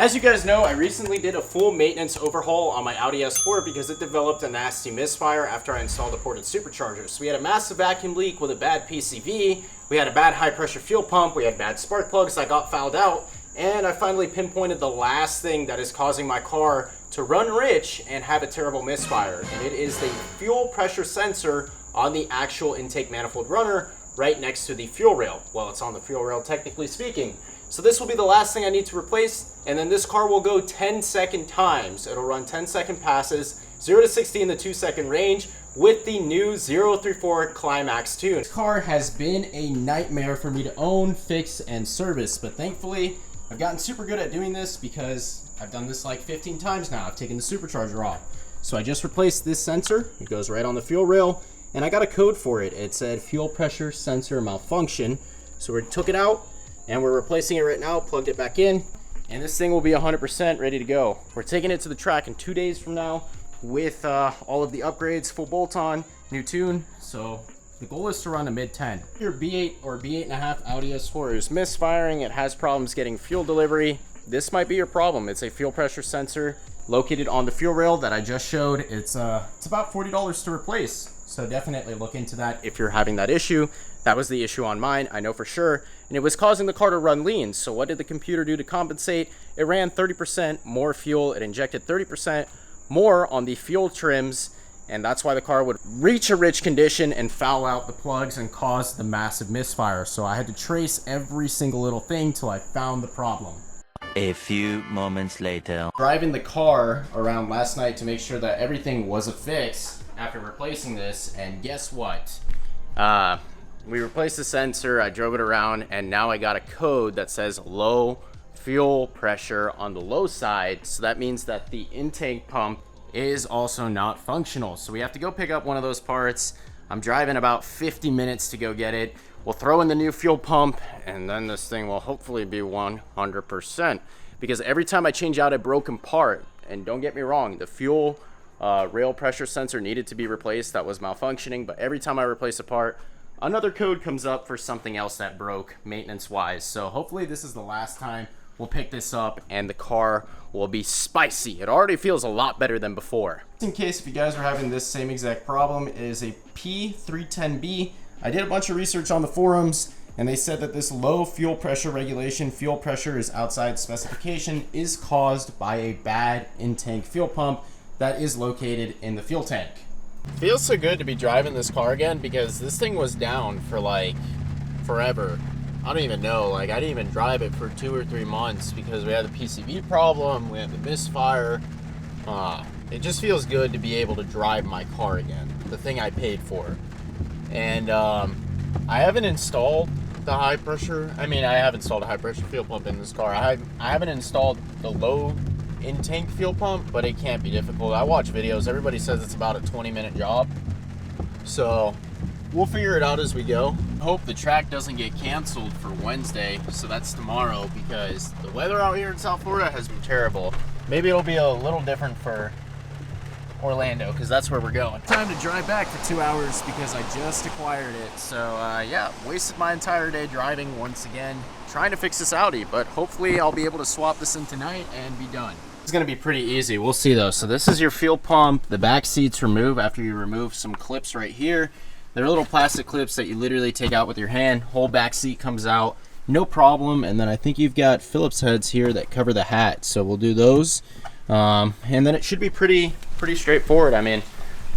As you guys know, I recently did a full maintenance overhaul on my Audi S4 because it developed a nasty misfire after I installed a ported supercharger. So we had a massive vacuum leak with a bad PCV, we had a bad high pressure fuel pump, we had bad spark plugs that got fouled out, and I finally pinpointed the last thing that is causing my car to run rich and have a terrible misfire. And it is the fuel pressure sensor on the actual intake manifold runner right next to the fuel rail. Well, it's on the fuel rail technically speaking. So this will be the last thing I need to replace, and then this car will go 10-second times. It'll run 10-second passes, 0 to 60 in the 2-second range with the new 034 Climax tune. This car has been a nightmare for me to own, fix, and service, but thankfully I've gotten super good at doing this because I've done this like 15 times now. I've taken the supercharger off. So I just replaced this sensor. It goes right on the fuel rail, and I got a code for it. It said fuel pressure sensor malfunction. So we took it out, and we're replacing it right now, plugged it back in, and this thing will be 100% ready to go. We're taking it to the track in 2 days from now with all of the upgrades, full bolt-on, new tune. So the goal is to run a mid-10. Your B8 or B8.5 Audi S4 is misfiring, it has problems getting fuel delivery. This might be your problem. It's a fuel pressure sensor located on the fuel rail that I just showed. It's about $40 to replace. So definitely look into that if you're having that issue. That was the issue on mine, I know for sure. And it was causing the car to run lean. So what did the computer do to compensate? It ran 30% more fuel. It injected 30% more on the fuel trims. And that's why the car would reach a rich condition and foul out the plugs and cause the massive misfire. So I had to trace every single little thing till I found the problem. A few moments later. Driving the car around last night to make sure that everything was a fix after replacing this, and guess what? We replaced the sensor, I drove it around, and now I got a code that says low fuel pressure on the low side. So that means that the intake pump is also not functional. So we have to go pick up one of those parts. I'm driving about 50 minutes to go get it. We'll throw in the new fuel pump, and then this thing will hopefully be 100%. Because every time I change out a broken part, and don't get me wrong, the fuel rail pressure sensor needed to be replaced, that was malfunctioning, but every time I replace a part, another code comes up for something else that broke maintenance wise. So hopefully this is the last time we'll pick this up and the car will be spicy. It already feels a lot better than before. In case if you guys are having this same exact problem, it is a P310B. I did a bunch of research on the forums, and they said that this low fuel pressure regulation, fuel pressure is outside specification, is caused by a bad intake fuel pump that is located in the fuel tank. Feels so good to be driving this car again because this thing was down for like forever. I don't even know, like I didn't even drive it for 2 or 3 months because we had the PCV problem, we had the misfire. It just feels good to be able to drive my car again, the thing I paid for. And I haven't installed the high pressure, I have installed a high pressure fuel pump in this car. I haven't installed the low in-tank fuel pump, but it can't be difficult. I watch videos, everybody says it's about a 20-minute job. So we'll figure it out as we go. Hope the track doesn't get canceled for Wednesday, so that's tomorrow, because the weather out here in South Florida has been terrible. Maybe it'll be a little different for Orlando, because that's where we're going. Time to drive back for 2 hours because I just acquired it. So yeah, wasted my entire day driving once again, trying to fix this Audi, but hopefully I'll be able to swap this in tonight and be done. It's gonna be pretty easy, we'll see though. So this is your fuel pump. The back seats remove after you remove some clips right here. They're little plastic clips that you literally take out with your hand. Whole back seat comes out, no problem. And then I think you've got Phillips heads here that cover the hat, so we'll do those. And then it should be pretty straightforward.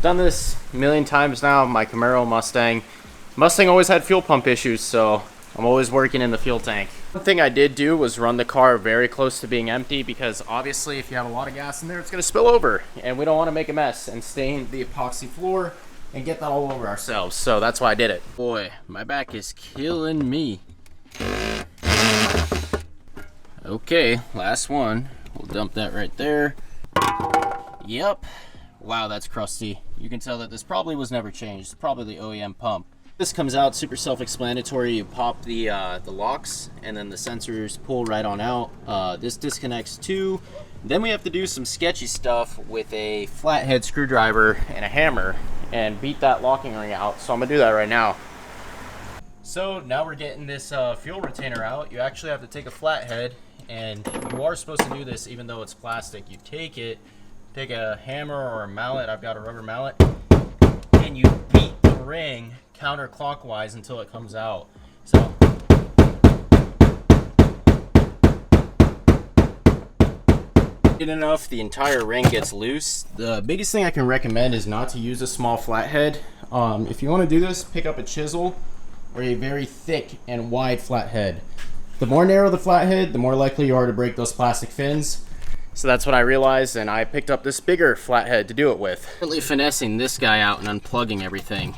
Done this a million times now. My Camaro, Mustang always had fuel pump issues, so I'm always working in the fuel tank. One thing I did do was run the car very close to being empty, because obviously if you have a lot of gas in there, it's gonna spill over, and we don't want to make a mess and stain the epoxy floor and get that all over ourselves. So that's why I did it. Boy, my back is killing me. Okay, last one. We'll dump that right there. Yep. Wow, that's crusty. You can tell that this probably was never changed. It's probably the OEM pump. This comes out super self-explanatory. You pop the locks, and then the sensors pull right on out. This disconnects too. Then we have to do some sketchy stuff with a flathead screwdriver and a hammer and beat that locking ring out. So I'm gonna do that right now. So now we're getting this fuel retainer out. You actually have to take a flathead and you are supposed to do this even though it's plastic. You take a hammer or a mallet, I've got a rubber mallet, and you beat the ring counterclockwise until it comes out. So enough, the entire ring gets loose. The biggest thing I can recommend is not to use a small flathead. If you want to do this, pick up a chisel or a very thick and wide flathead. The more narrow the flathead, the more likely you are to break those plastic fins. So that's what I realized, and I picked up this bigger flathead to do it with. Currently finessing this guy out and unplugging everything.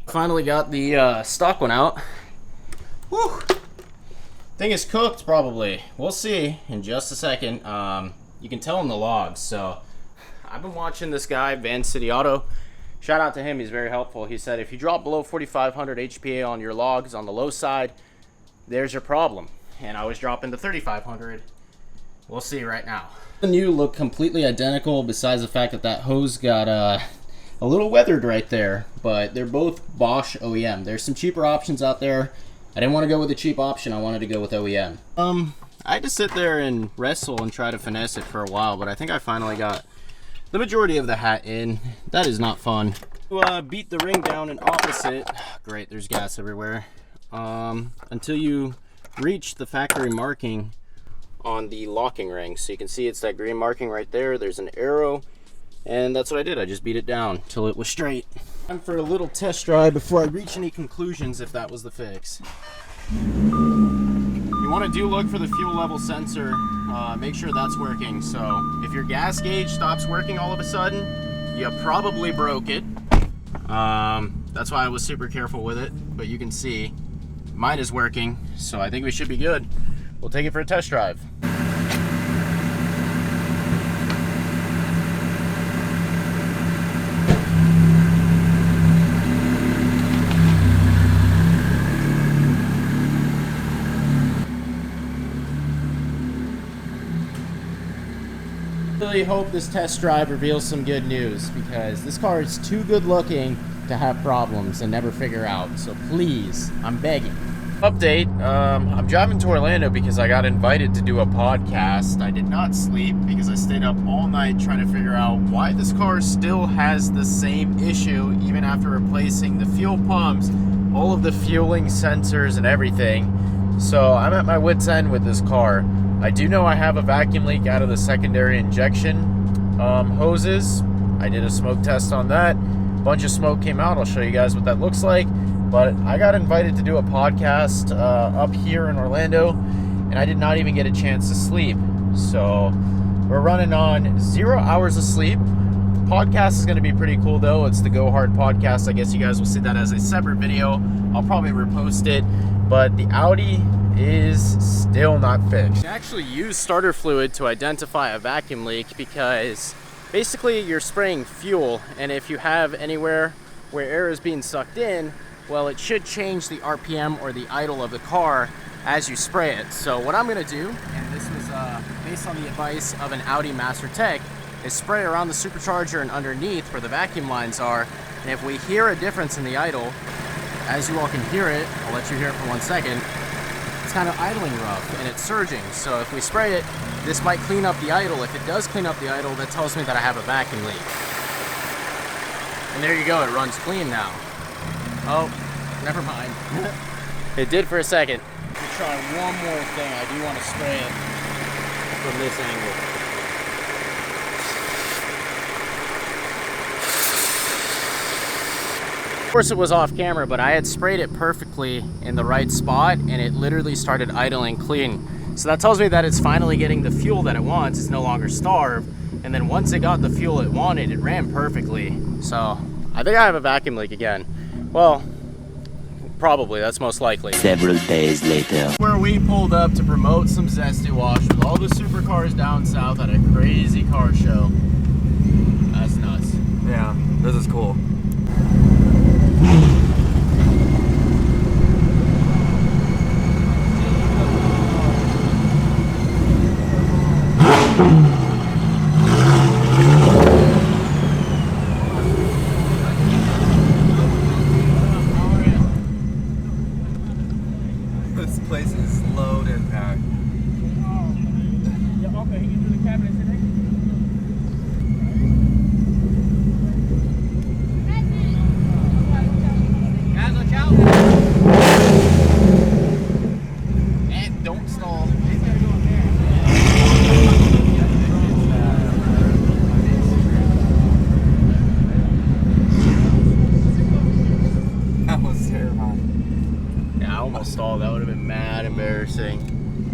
Finally got the stock one out. Whew! Thing is cooked, probably. We'll see in just a second. You can tell in the logs. So I've been watching this guy, Van City Auto. Shout out to him, he's very helpful. He said if you drop below 4,500 HPA on your logs on the low side, there's your problem. And I was dropping to 3,500. We'll see right now. The new look completely identical, besides the fact that that hose got a little weathered right there. But they're both Bosch OEM. There's some cheaper options out there. I didn't want to go with a cheap option, I wanted to go with OEM. I had to sit there and wrestle and try to finesse it for a while, but I think I finally got the majority of the hat in. That is not fun. Beat the ring down and opposite. Great, there's gas everywhere. Until you reach the factory marking on the locking ring. So you can see it's that green marking right there. There's an arrow, and that's what I did. I just beat it down till it was straight. Time for a little test drive before I reach any conclusions if that was the fix. You want to look for the fuel level sensor, make sure that's working. So if your gas gauge stops working all of a sudden, you probably broke it. That's why I was super careful with it, but you can see mine is working, so I think we should be good. We'll take it for a test drive. Really hope this test drive reveals some good news, because this car is too good looking to have problems and never figure out. So please, I'm begging. Update, I'm driving to Orlando because I got invited to do a podcast. I did not sleep because I stayed up all night trying to figure out why this car still has the same issue even after replacing the fuel pumps, all of the fueling sensors and everything. So I'm at my wit's end with this car. I do know I have a vacuum leak out of the secondary injection hoses. I did a smoke test on that. A bunch of smoke came out. I'll show you guys what that looks like. But I got invited to do a podcast up here in Orlando, and I did not even get a chance to sleep. So we're running on 0 hours of sleep. Podcast is going to be pretty cool though. It's the Go Hard podcast. I guess you guys will see that as a separate video. I'll probably repost it. But the Audi is still not fixed. I actually use starter fluid to identify a vacuum leak because basically you're spraying fuel, and if you have anywhere where air is being sucked in, well, it should change the RPM or the idle of the car as you spray it. So what I'm gonna do, and this was based on the advice of an Audi Master Tech, is spray around the supercharger and underneath where the vacuum lines are, and if we hear a difference in the idle, as you all can hear it, I'll let you hear it for 1 second, it's kind of idling rough and it's surging. So if we spray it, this might clean up the idle. If it does clean up the idle, that tells me that I have a vacuum leak. And there you go, it runs clean now. Oh, never mind. It did for a second. To try one more thing, I do want to spray it from this angle. Of course it was off camera, but I had sprayed it perfectly in the right spot and it literally started idling clean. So that tells me that it's finally getting the fuel that it wants. It's no longer starved. And then once it got the fuel it wanted, it ran perfectly. So I think I have a vacuum leak again. Well, probably, that's most likely. Several days later. Where we pulled up to promote some Zesty Wash with all the supercars down south at a crazy car show. That's nuts. Yeah, this is cool. This place is loaded and packed. stall. That would have been mad embarrassing.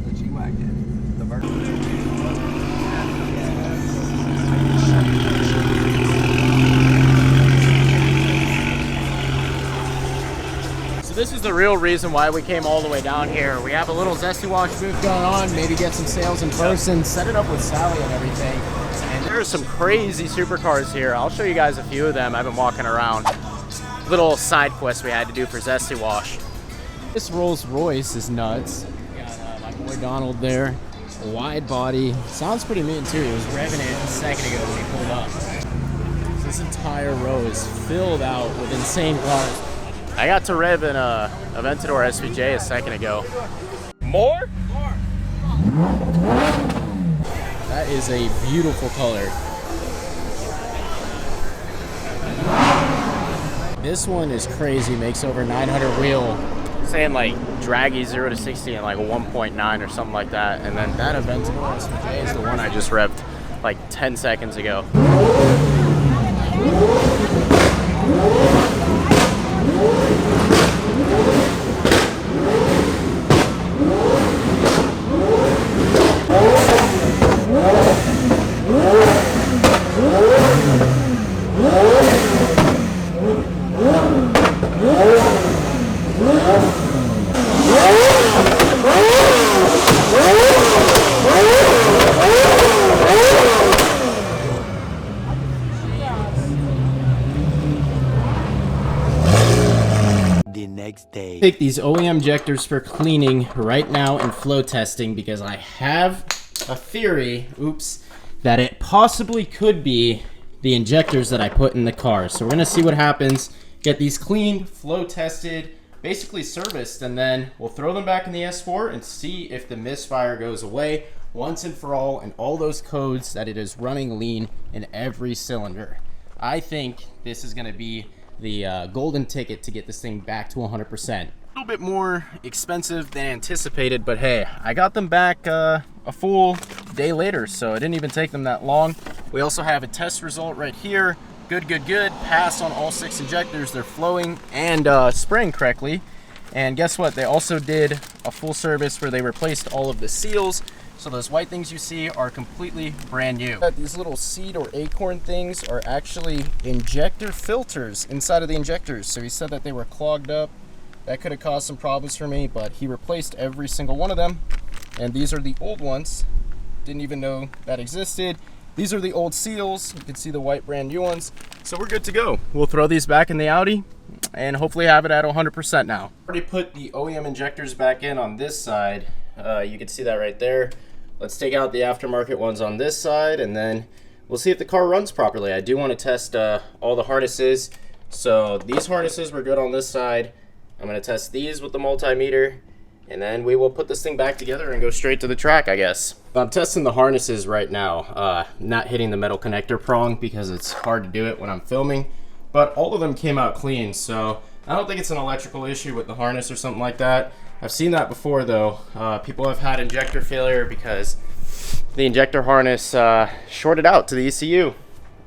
The G-Wagon. The vertical. So this is the real reason why we came all the way down here. We have a little Zesty Wash booth going on, maybe get some sales in person, set it up with Sally and everything. And there are some crazy supercars here. I'll show you guys a few of them. I've been walking around. Little side quest we had to do for Zesty Wash. This Rolls Royce is nuts. Got my boy Donald there. A wide body. Sounds pretty neat interior. He was revving it a second ago when he pulled up. So this entire row is filled out with insane cars. I got to rev in a Aventador SVJ a second ago. More? That is a beautiful color. This one is crazy, makes over 900 wheel. Saying like draggy 0 to 60 in like a 1.9 or something like that. And then that Aventador SVJ is the one I just revved like 10 seconds ago. Day. Take these OEM injectors for cleaning right now and flow testing because I have a theory, that it possibly could be the injectors that I put in the car. So we're gonna see what happens, get these cleaned, flow tested, basically serviced, and then we'll throw them back in the S4 and see if the misfire goes away once and for all, and all those codes that it is running lean in every cylinder. I think this is gonna be the golden ticket to get this thing back to 100%. A little bit more expensive than anticipated, but hey, I got them back a full day later, so it didn't even take them that long. We also have a test result right here. Good. Pass on all 6 injectors. They're flowing and spraying correctly. And guess what? They also did a full service where they replaced all of the seals. So those white things you see are completely brand new. These little seed or acorn things are actually injector filters inside of the injectors. So he said that they were clogged up. That could have caused some problems for me, but he replaced every single one of them. And these are the old ones. Didn't even know that existed. These are the old seals. You can see the white brand new ones. So we're good to go. We'll throw these back in the Audi and hopefully have it at 100% now. Already put the OEM injectors back in on this side. You can see that right there. Let's take out the aftermarket ones on this side, and then we'll see if the car runs properly. I do want to test all the harnesses. So these harnesses were good on this side. I'm going to test these with the multimeter, and then we will put this thing back together and go straight to the track, I guess. I'm testing the harnesses right now, not hitting the metal connector prong because it's hard to do it when I'm filming, but all of them came out clean, so I don't think it's an electrical issue with the harness or something like that. I've seen that before though. People have had injector failure because the injector harness shorted out to the ECU,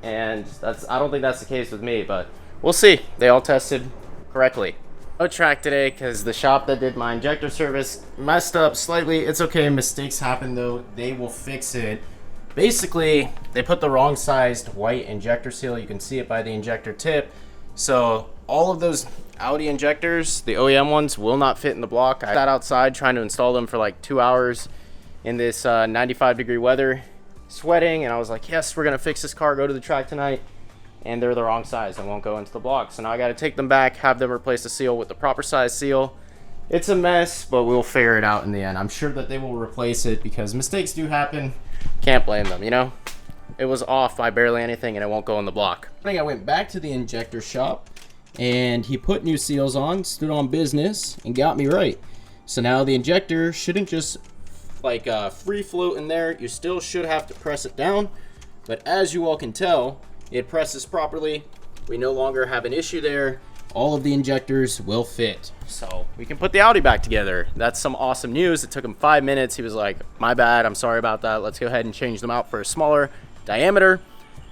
and I don't think that's the case with me, but we'll see. They all tested correctly. No track today because the shop that did my injector service messed up slightly. It's okay, mistakes happen though. They will fix it. Basically, they put the wrong sized white injector seal. You can see it by the injector tip. So all of those Audi injectors, the OEM ones, will not fit in the block. I sat outside trying to install them for like 2 hours in this 95-degree weather, sweating, and I was like, yes, we're gonna fix this car, go to the track tonight. And they're the wrong size and won't go into the block. So now I got to take them back, have them replace the seal with the proper size seal. It's a mess, but we'll figure it out in the end. I'm sure that they will replace it because mistakes do happen. Can't blame them, you know? It was off by barely anything and it won't go in the block. I went back to the injector shop and he put new seals on, stood on business, and got me right. So now the injector shouldn't just like free float in there. You still should have to press it down. But as you all can tell, it presses properly. We no longer have an issue there. All of the injectors will fit. So we can put the Audi back together. That's some awesome news. It took him 5 minutes. He was like, my bad, I'm sorry about that. Let's go ahead and change them out for a smaller diameter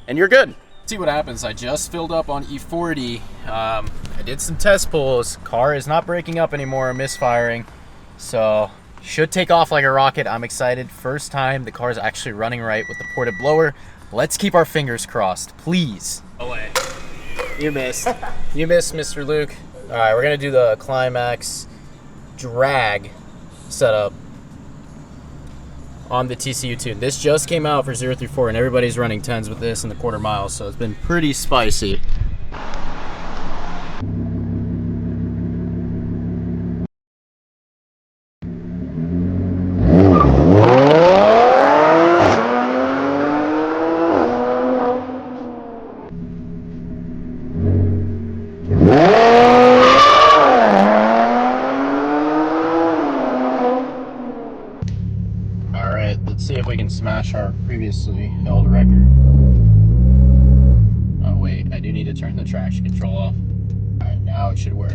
and you're good. See what happens. I just filled up on E40. I did some test pulls. Car is not breaking up anymore, misfiring. So should take off like a rocket. I'm excited. First time the car is actually running right with the ported blower. Let's keep our fingers crossed, please. Away. You missed. You missed, Mr. Luke. All right, we're gonna do the Climax drag setup on the TCU tune. This just came out for 034 and everybody's running 10s with this in the quarter mile, so it's been pretty spicy. Let's see if we can smash our previously held record. Oh wait, I do need to turn the traction control off. Alright, now it should work.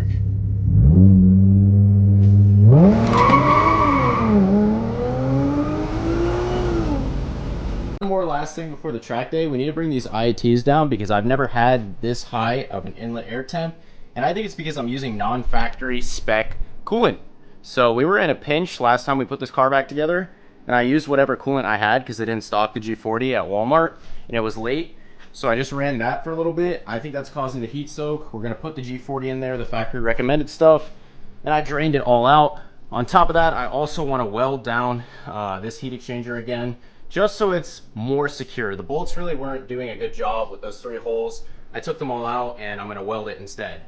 One more last thing before the track day, we need to bring these IATs down because I've never had this high of an inlet air temp, and I think it's because I'm using non-factory spec coolant. So we were in a pinch last time we put this car back together, and I used whatever coolant I had because they didn't stock the G40 at Walmart and it was late. So I just ran that for a little bit. I think that's causing the heat soak. We're gonna put the G40 in there, the factory recommended stuff, and I drained it all out. On top of that, I also wanna weld down this heat exchanger again, just so it's more secure. The bolts really weren't doing a good job with those 3 holes. I took them all out and I'm gonna weld it instead.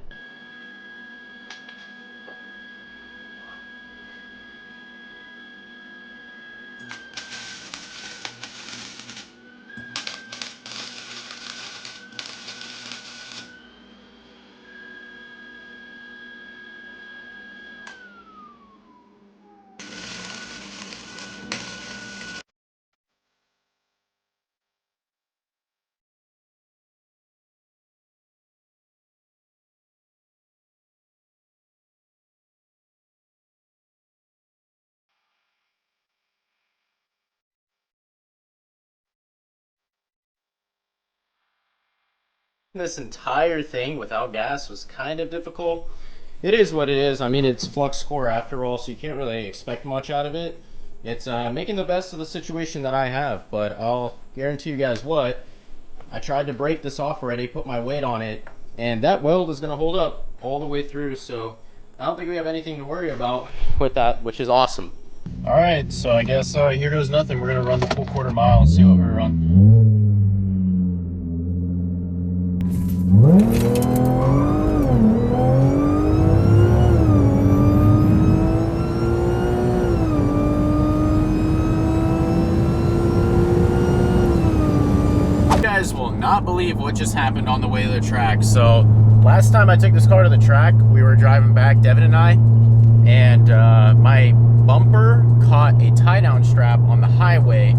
This entire thing without gas was kind of difficult. It is what it is. I mean, it's flux core after all, so you can't really expect much out of it. It's making the best of the situation that I have, but I'll guarantee you guys what, I tried to break this off already, put my weight on it, and that weld is going to hold up all the way through, so I don't think we have anything to worry about with that, which is awesome. All right, so I guess here goes nothing. We're going to run the full quarter mile and see what we run. You guys will not believe what just happened on the way to the track. So last time I took this car to the track, we were driving back, Devin and I, and my bumper caught a tie-down strap on the highway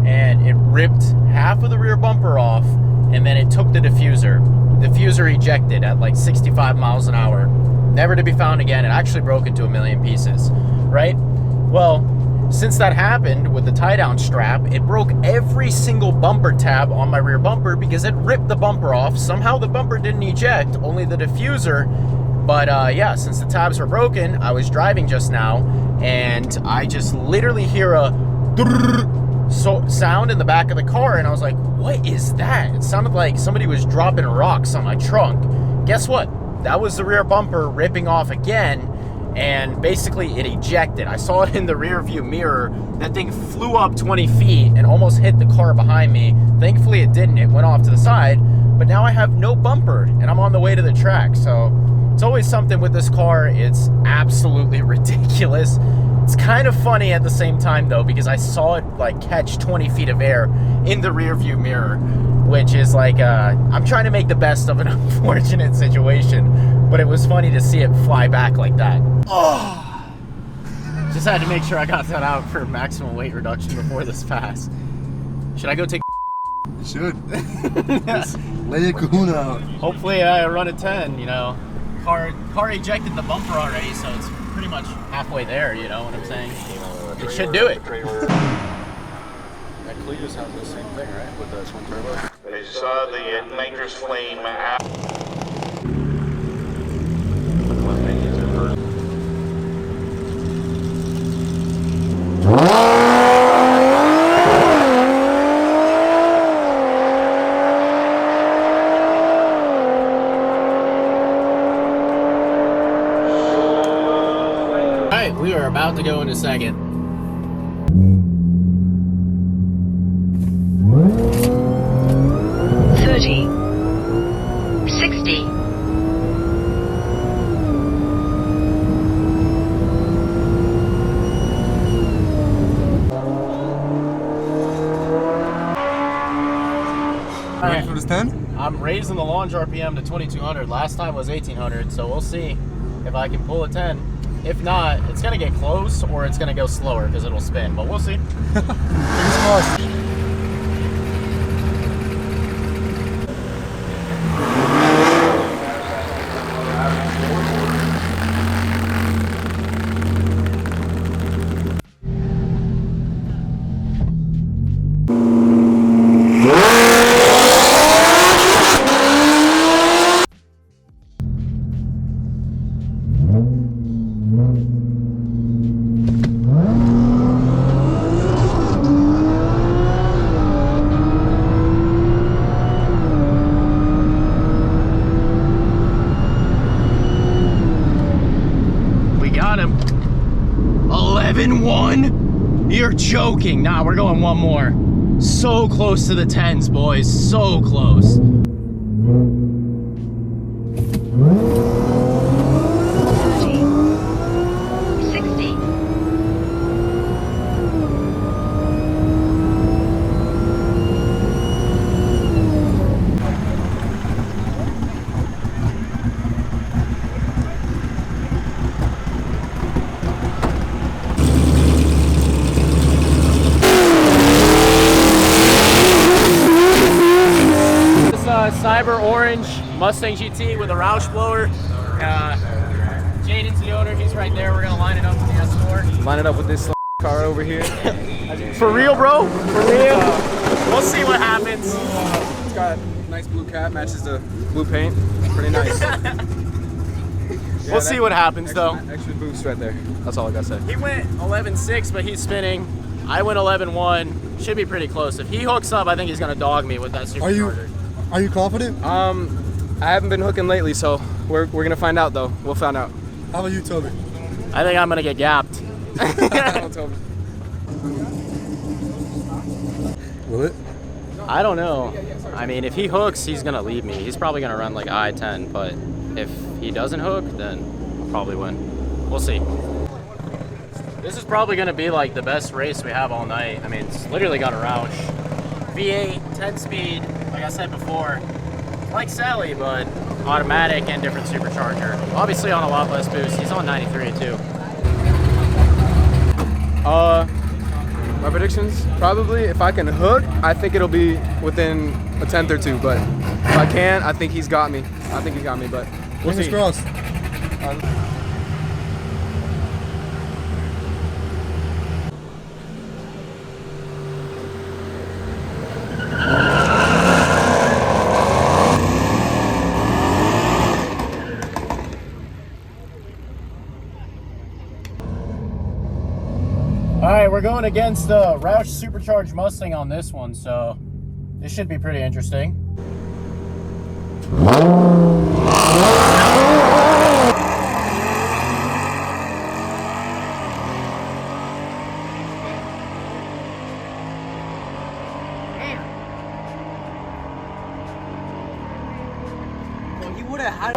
and it ripped half of the rear bumper off, and then it took the diffuser. The diffuser ejected at like 65 miles an hour, never to be found again. It actually broke into a million pieces, right? Well, since that happened with the tie-down strap, it broke every single bumper tab on my rear bumper because it ripped the bumper off. Somehow the bumper didn't eject, only the diffuser. But yeah, since the tabs were broken, I was driving just now and I just literally hear a sound in the back of the car, and I was like, what is that? It sounded like somebody was dropping rocks on my trunk. Guess what? That was the rear bumper ripping off again, and basically it ejected. I saw it in the rear view mirror. That thing flew up 20 feet and almost hit the car behind me. Thankfully it didn't. It went off to the side, but now I have no bumper and I'm on the way to the track. So it's always something with this car. It's absolutely ridiculous. It's kind of funny at the same time though, because I saw it like catch 20 feet of air in the rear view mirror, which is like, I'm trying to make the best of an unfortunate situation, but it was funny to see it fly back like that. Oh, just had to make sure I got that out for maximum weight reduction before this pass. Should I go take? You should. Just lay your kahuna out. Hopefully I run a 10, you know. Car ejected the bumper already, so it's pretty much halfway there, you know what I'm saying? It should do it. That Cletus has the same thing, right? With the twin turbo. They saw the nitrous flame out. right, we are about to go into second. Ready for this 10? I'm raising the launch RPM to 2200. Last time was 1800, so we'll see if I can pull a 10. If not, it's gonna get close or it's gonna go slower because it'll spin, but we'll see. Fingers crossed. Got him. 11-1? You're joking. Nah, we're going one more. So close to the 10s, boys. So close. Cyber orange Mustang GT with a Roush blower. Jaden's the owner. He's right there. We're gonna line it up for the S4. Line it up with this car over here. For real, bro? For real? We'll see what happens. It's got a nice blue cap, matches the blue paint. Pretty nice. We'll see what happens, though. Extra boost right there. That's all I gotta say. He went 11.6, but he's spinning. I went 11.1. Should be pretty close. If he hooks up, I think he's gonna dog me with that supercharger. Are you confident? I haven't been hooking lately, so we're gonna find out though. We'll find out. How about you, Toby? I think I'm gonna get gapped. Toby. Will it? I don't know. I mean, if he hooks, he's gonna leave me. He's probably gonna run like a I-10, but if he doesn't hook, then I'll probably win. We'll see. This is probably gonna be like the best race we have all night. I mean, it's literally got a Roush. V8, 10-speed, like I said before, like Sally, but automatic and different supercharger. Obviously on a lot less boost. He's on 93 too. My predictions, probably if I can hook, I think it'll be within a 10th or two, but if I can't, I think he's got me. I think he got me, but we'll Fingers see. crossed. All right, we're going against the Roush Supercharged Mustang on this one, so this should be pretty interesting. Well, he would have had.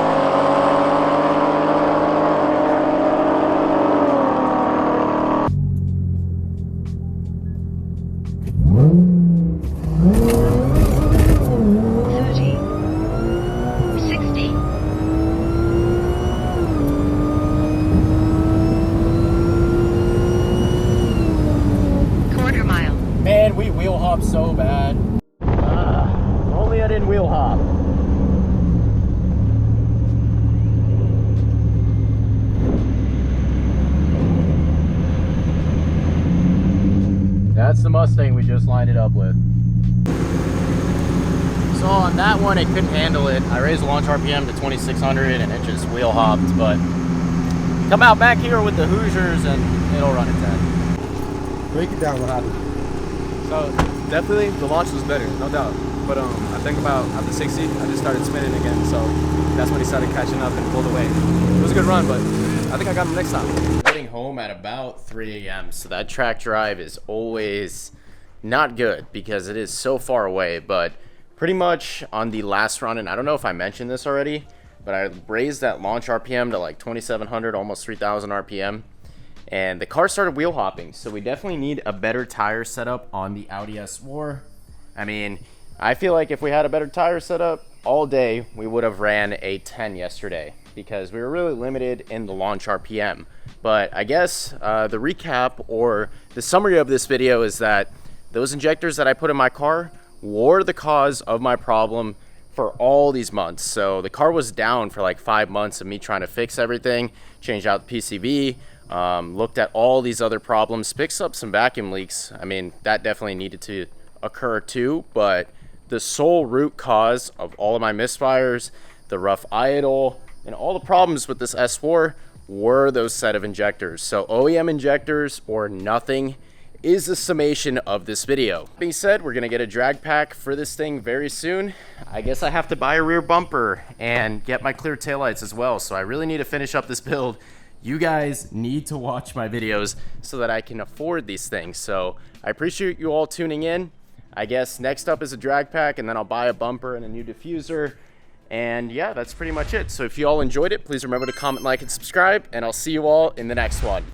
Man, we wheel hop so bad. Only I didn't wheel hop. That's the Mustang we just lined it up with. So on that one, it couldn't handle it. I raised the launch RPM to 2600 and it just wheel hopped, but come out back here with the Hoosiers and it'll run at 10. Break it down, what happened? So definitely the launch was better, no doubt. But I think about after 60, I just started spinning again. So that's when he started catching up and pulled away. It was a good run, but I think I got him next time. Getting home at about 3 a.m. So that track drive is always not good because it is so far away. But pretty much on the last run, and I don't know if I mentioned this already, but I raised that launch RPM to like 2,700, almost 3,000 RPM. And the car started wheel hopping. So we definitely need a better tire setup on the Audi S4. I mean, I feel like if we had a better tire setup all day, we would have ran a 10 yesterday because we were really limited in the launch RPM. But I guess the recap or the summary of this video is that those injectors that I put in my car were the cause of my problem for all these months. So the car was down for like 5 months of me trying to fix everything, change out the PCB, looked at all these other problems, fixed up some vacuum leaks. I mean, that definitely needed to occur too, but the sole root cause of all of my misfires, the rough idle, and all the problems with this S4 were those set of injectors. So OEM injectors or nothing is the summation of this video. That being said, we're gonna get a drag pack for this thing very soon. I guess I have to buy a rear bumper and get my clear taillights as well. So I really need to finish up this build. You guys need to watch my videos so that I can afford these things. So I appreciate you all tuning in. I guess next up is a drag pack, and then I'll buy a bumper and a new diffuser. And yeah, that's pretty much it. So if you all enjoyed it, please remember to comment, like, and subscribe, and I'll see you all in the next one.